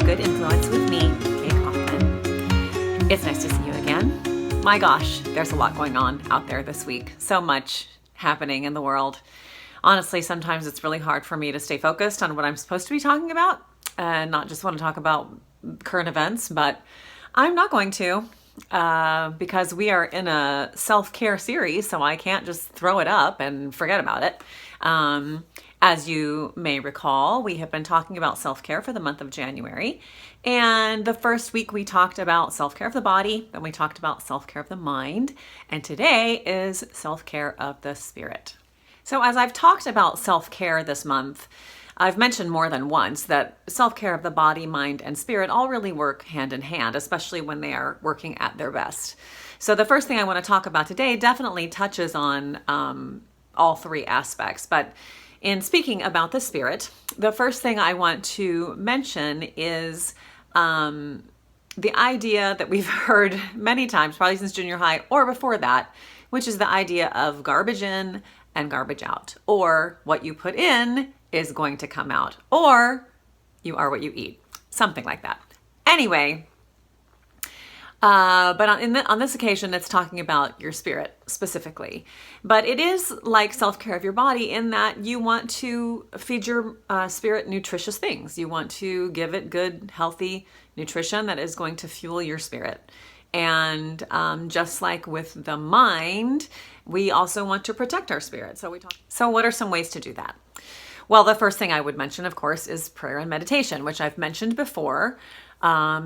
Good Influence with me, Gaye Coffman. It's nice to see you again. My gosh, there's a lot going on out there this week. So much happening in the world. Honestly, sometimes it's really hard for me to stay focused on what I'm supposed to be talking about and not just want to talk about current events, but I'm not going to because we are in a self-care series, so I can't just throw it up and forget about it. As you may recall, we have been talking about self-care for the month of January. And the first week we talked about self-care of the body, then we talked about self-care of the mind, and today is self-care of the spirit. So as I've talked about self-care this month, I've mentioned more than once that self-care of the body, mind, and spirit all really work hand in hand, especially when they are working at their best. So the first thing I want to talk about today definitely touches on all three aspects. But in speaking about the spirit, the first thing I want to mention is the idea that we've heard many times, probably since junior high or before that, which is the idea of garbage in and garbage out, or what you put in is going to come out, or you are what you eat, something like that. Anyway, but on this occasion, it's talking about your spirit specifically. But it is like self-care of your body in that you want to feed your spirit nutritious things. You want to give it good, healthy nutrition that is going to fuel your spirit. And just like with the mind, we also want to protect our spirit. So what are some ways to do that? Well, the first thing I would mention, of course, is prayer and meditation, which I've mentioned before.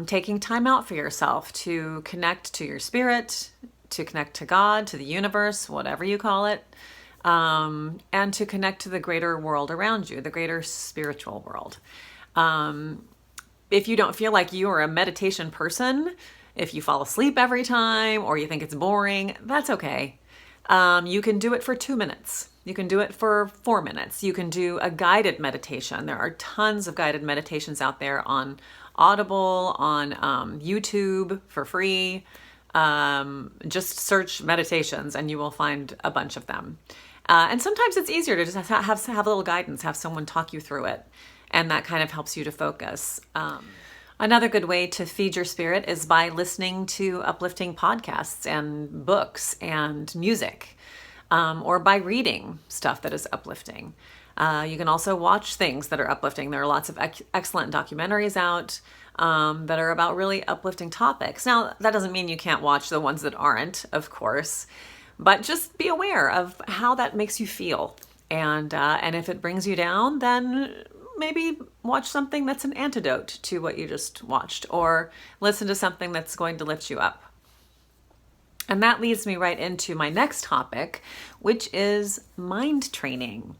Taking time out for yourself to connect to your spirit, to connect to God, to the universe, whatever you call it, and to connect to the greater world around you, the greater spiritual world. If you don't feel like you are a meditation person, if you fall asleep every time or you think it's boring, that's okay. You can do it for 2 minutes. You can do it for 4 minutes. You can do a guided meditation. There are tons of guided meditations out there on Audible, on YouTube for free. Just search meditations and you will find a bunch of them. And sometimes it's easier to just have a little guidance, have someone talk you through it. And that kind of helps you to focus. Another good way to feed your spirit is by listening to uplifting podcasts and books and music, or by reading stuff that is uplifting. You can also watch things that are uplifting. There are lots of excellent documentaries out that are about really uplifting topics. Now, that doesn't mean you can't watch the ones that aren't, of course, but just be aware of how that makes you feel. And if it brings you down, then maybe watch something that's an antidote to what you just watched, or listen to something that's going to lift you up. And that leads me right into my next topic, which is mind training.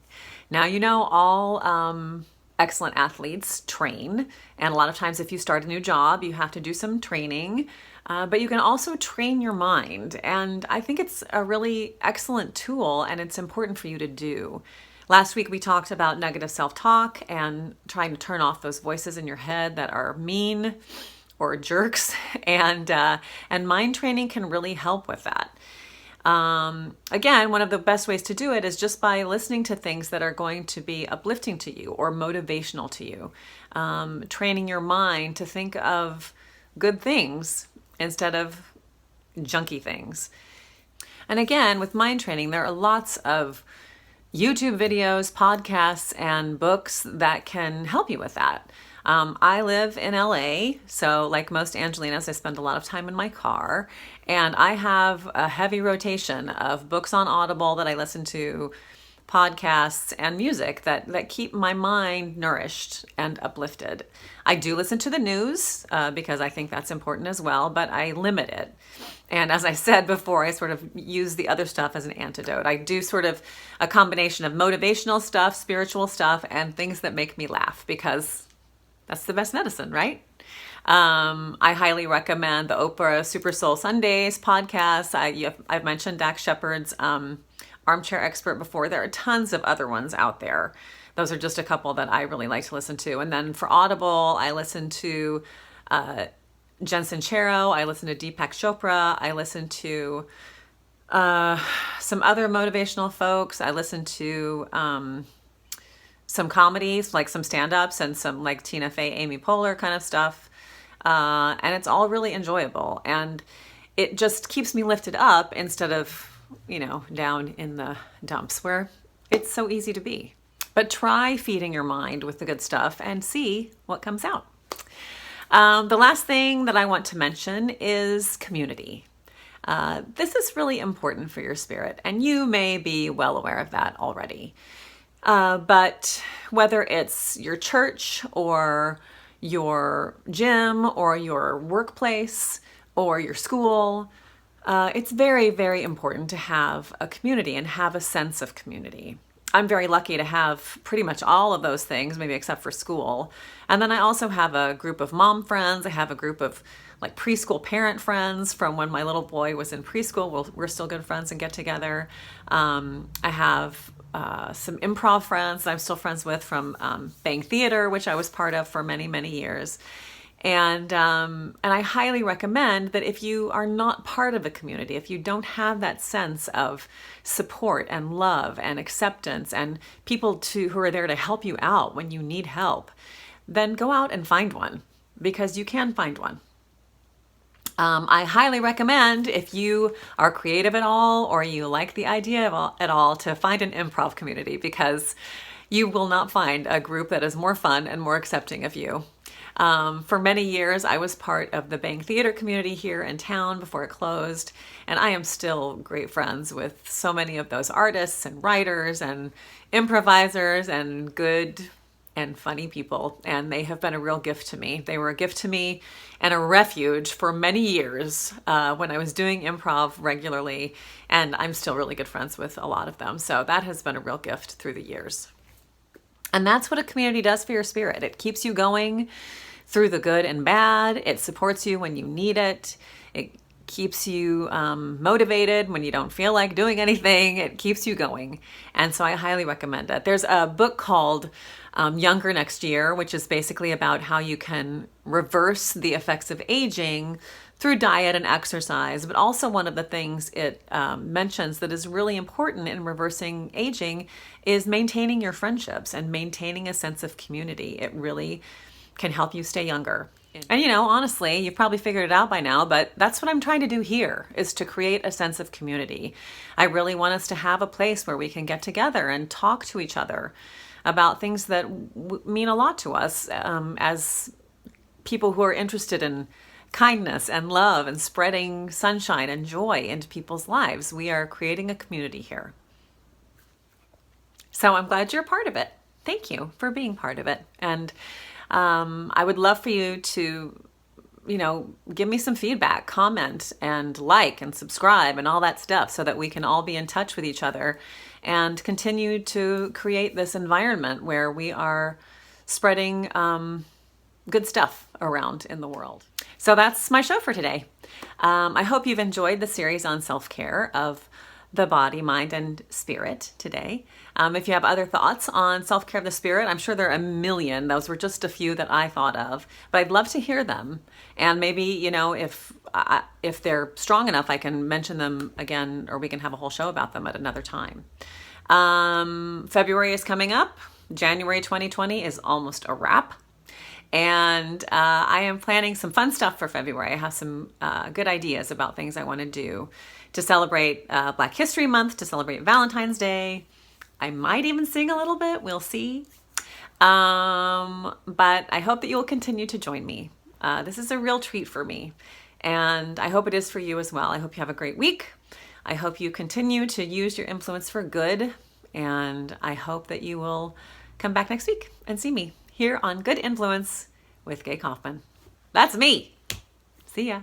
Now, you know, all excellent athletes train, and a lot of times if you start a new job, you have to do some training, but you can also train your mind. And I think it's a really excellent tool, and it's important for you to do. Last week, we talked about negative self-talk and trying to turn off those voices in your head that are mean or jerks, and mind training can really help with that. Again, one of the best ways to do it is just by listening to things that are going to be uplifting to you or motivational to you. Training your mind to think of good things instead of junky things. And again, with mind training, there are lots of YouTube videos, podcasts, and books that can help you with that. I live in LA, so like most Angelinas, I spend a lot of time in my car, and I have a heavy rotation of books on Audible that I listen to, podcasts, and music that keep my mind nourished and uplifted. I do listen to the news because I think that's important as well, but I limit it. And as I said before, I sort of use the other stuff as an antidote. I do sort of a combination of motivational stuff, spiritual stuff, and things that make me laugh, because that's the best medicine, right? I highly recommend the Oprah Super Soul Sundays podcast. I've mentioned Dax Shepard's Armchair Expert before. There are tons of other ones out there. Those are just a couple that I really like to listen to. And then for Audible, I listen to Jen Sincero. I listen to Deepak Chopra. I listen to some other motivational folks. I listen to some comedies, like some stand-ups and some like Tina Fey, Amy Poehler kind of stuff. And it's all really enjoyable. And it just keeps me lifted up instead of, down in the dumps where it's so easy to be. But try feeding your mind with the good stuff and see what comes out. The last thing that I want to mention is community. This is really important for your spirit, and you may be well aware of that already. But whether it's your church or your gym or your workplace or your school, it's very, very important to have a community and have a sense of community. I'm very lucky to have pretty much all of those things, maybe except for school. And then I also have a group of mom friends. I have a group of like preschool parent friends from when my little boy was in preschool. We're still good friends and get together. I have some improv friends that I'm still friends with from Bang Theater, which I was part of for many, many years. And I highly recommend that if you are not part of a community, if you don't have that sense of support and love and acceptance and people who are there to help you out when you need help, then go out and find one, because you can find one. I highly recommend, if you are creative at all or you like the idea at all, to find an improv community, because you will not find a group that is more fun and more accepting of you. For many years, I was part of the Bang Theater community here in town before it closed, and I am still great friends with so many of those artists and writers and improvisers and good and funny people, and they have been a real gift to me. They were a gift to me and a refuge for many years when I was doing improv regularly, and I'm still really good friends with a lot of them. So that has been a real gift through the years. And that's what a community does for your spirit. It keeps you going through the good and bad. It supports you when you need it. It keeps you motivated when you don't feel like doing anything. It keeps you going. And so I highly recommend it. There's a book called Younger Next Year, which is basically about how you can reverse the effects of aging through diet and exercise. But also one of the things it mentions that is really important in reversing aging is maintaining your friendships and maintaining a sense of community. It really can help you stay younger. And honestly, you've probably figured it out by now, but that's what I'm trying to do here, is to create a sense of community. I really want us to have a place where we can get together and talk to each other about things that mean a lot to us as people who are interested in kindness and love and spreading sunshine and joy into people's lives. We are creating a community here. So I'm glad you're a part of it. Thank you for being part of it. And I would love for you to, give me some feedback, comment, and like and subscribe and all that stuff, so that we can all be in touch with each other and continue to create this environment where we are spreading good stuff around in the world. So that's my show for today. I hope you've enjoyed the series on self-care of the body, mind, and spirit today. If you have other thoughts on self-care of the spirit, I'm sure there are a million. Those were just a few that I thought of, but I'd love to hear them. And maybe, if they're strong enough, I can mention them again, or we can have a whole show about them at another time. February is coming up. January 2020 is almost a wrap. And I am planning some fun stuff for February. I have some good ideas about things I want to do to celebrate Black History Month, to celebrate Valentine's Day. I might even sing a little bit. We'll see. But I hope that you'll continue to join me. This is a real treat for me. And I hope it is for you as well. I hope you have a great week. I hope you continue to use your influence for good. And I hope that you will come back next week and see me here on Good Influence with Gaye Coffman. That's me. See ya.